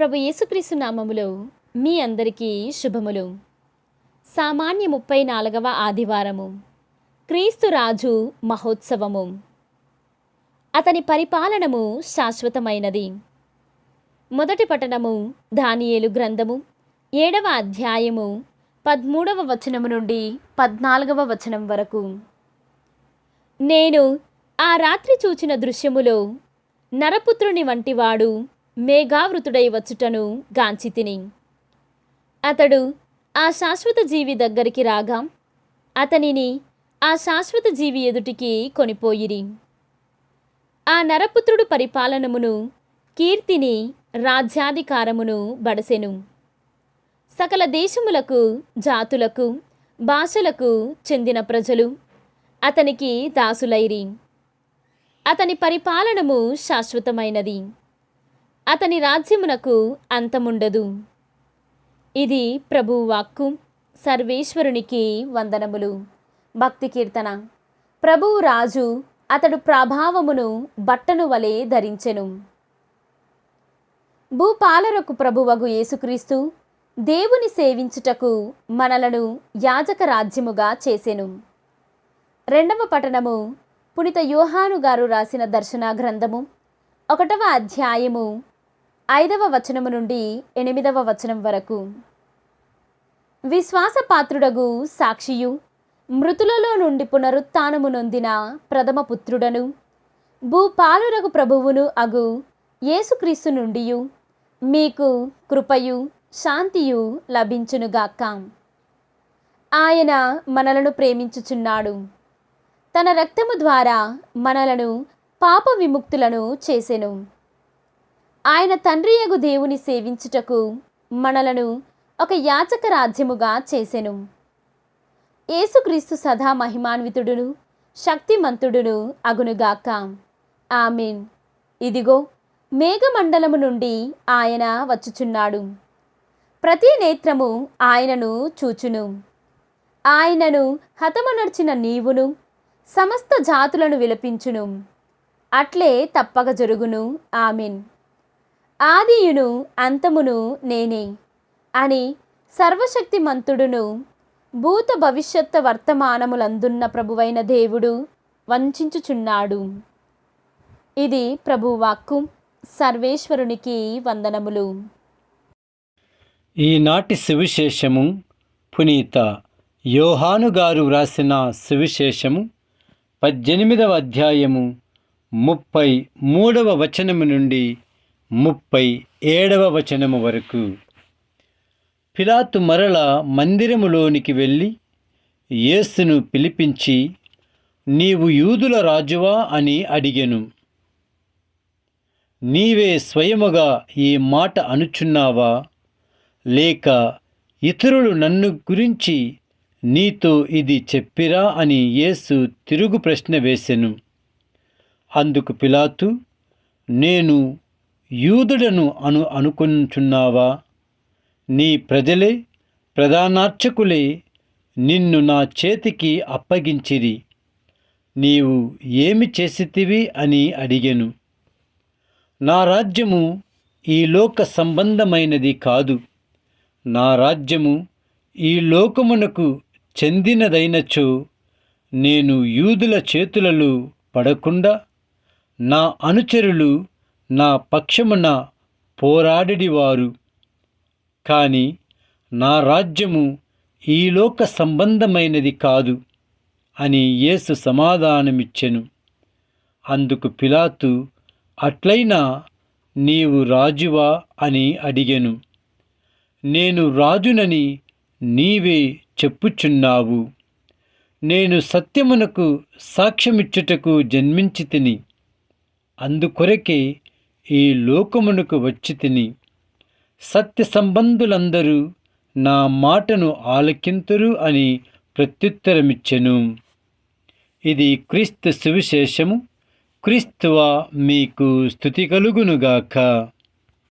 ప్రభు యేసుక్రీస్తు నామములో మీ అందరికీ శుభములు. సామాన్య 34వ ఆదివారము, క్రీస్తు రాజు మహోత్సవము. అతని పరిపాలనము శాశ్వతమైనది. మొదటి పఠనము దానియేలు గ్రంథము 7వ అధ్యాయము 13వ వచనము నుండి 14వ వచనం వరకు. నేను ఆ రాత్రి చూచిన దృశ్యములో నరపుత్రుని వంటివాడు మేఘావృతుడై వచ్చుటను గాంచితిని. అతడు ఆ శాశ్వత జీవి దగ్గరికి రాగా అతనిని ఆ శాశ్వత జీవి ఎదుటికి కొనిపోయిరి. ఆ నరపుత్రుడు పరిపాలనమును, కీర్తిని, రాజ్యాధికారమును బడసెను. సకల దేశములకు, జాతులకు, భాషలకు చెందిన ప్రజలు అతనికి దాసులైరి. అతని పరిపాలనము శాశ్వతమైనది. అతని రాజ్యమునకు అంతముండదు. ఇది ప్రభువు వాక్కు. సర్వేశ్వరునికి వందనములు. భక్తి కీర్తన. ప్రభువు రాజు, అతడు ప్రభావమును బట్టను వలె ధరించెను. భూపాలరకు ప్రభువగు యేసుక్రీస్తు దేవుని సేవించుటకు మనలను యాజక రాజ్యముగా చేసెను. రెండవ పఠనము పునీత యోహాను గారు రాసిన దర్శన గ్రంథము 1వ అధ్యాయము 5వ వచనము నుండి 8వ వచనం వరకు. విశ్వాసపాత్రుడగు సాక్షియు, మృతులలో నుండి పునరుత్థానము నొందిన ప్రథమ పుత్రుడను, భూపాలురగు ప్రభువును అగు యేసుక్రీస్తు నుండియు మీకు కృపయు శాంతియు లభించునుగాక. ఆయన మనలను ప్రేమించుచున్నాడు. తన రక్తము ద్వారా మనలను పాప విముక్తులను చేసెను. ఆయన తండ్రియగు దేవుని సేవించుటకు మనలను ఒక యాజక రాజ్యముగా చేసెను. యేసుక్రీస్తు సదా మహిమాన్వితుడును శక్తిమంతుడును అగునుగాక. ఆమేన్. ఇదిగో, మేఘమండలము నుండి ఆయన వచ్చుచున్నాడు. ప్రతి నేత్రము ఆయనను చూచును. ఆయనను హతమునర్చిన నీవును సమస్త జాతులను విలపించును. అట్లే తప్పక జరుగును. ఆమేన్. ఆదియును అంతమును నేనే అని సర్వశక్తిమంతుడును భూత భవిష్యత్ వర్తమానములందున్న ప్రభువైన దేవుడు వంచించుచున్నాడు. ఇది ప్రభువాక్కు. సర్వేశ్వరునికి వందనములు. ఈనాటి సువిశేషము పునీత యోహాను గారు వ్రాసిన సువిశేషము 18వ అధ్యాయము 33వ వచనము నుండి 37వ వచనము వరకు. పిలాతు మరల మందిరములోనికి వెళ్ళి యేసును పిలిపించి, నీవు యూదుల రాజువా అని అడిగెను. నీవే స్వయముగా ఈ మాట అనుచున్నావా, లేక ఇతరులు నన్ను గురించి నీతో ఇది చెప్పిరా అని యేసు తిరుగు ప్రశ్న వేసెను. అందుకు పిలాతు, నేను యూదుడను అనుకొనుచున్నావా? నీ ప్రజలే, ప్రధానార్చకులే నిన్ను నా చేతికి అప్పగించిరి. నీవు ఏమి చేసితివి అని అడిగెను. నా రాజ్యము ఈ లోక సంబంధమైనది కాదు. నా రాజ్యము ఈ లోకమునకు చెందినదైనచో నేను యూదుల చేతులలో పడకుండా నా అనుచరులు నా పక్షమున పోరాడివారు. కాని నా రాజ్యము ఈ లోక సంబంధమైనది కాదు అని యేసు సమాధానమిచ్చెను. అందుకు పిలాతు, అట్లయినా నీవు రాజువా అని అడిగెను. నేను రాజునని నీవే చెప్పుచున్నావు. నేను సత్యమునకు సాక్ష్యమిచ్చుటకు జన్మించితిని. అందుకొరకే ఈ లోకమునకు వచ్చితిని. సత్య సంబంధులందరూ నా మాటను ఆలకింతురు అని ప్రత్యుత్తరమిచ్చెను. ఇది క్రీస్తు సువిశేషము. క్రీస్తువా మీకు స్తుతి కలుగునుగాక.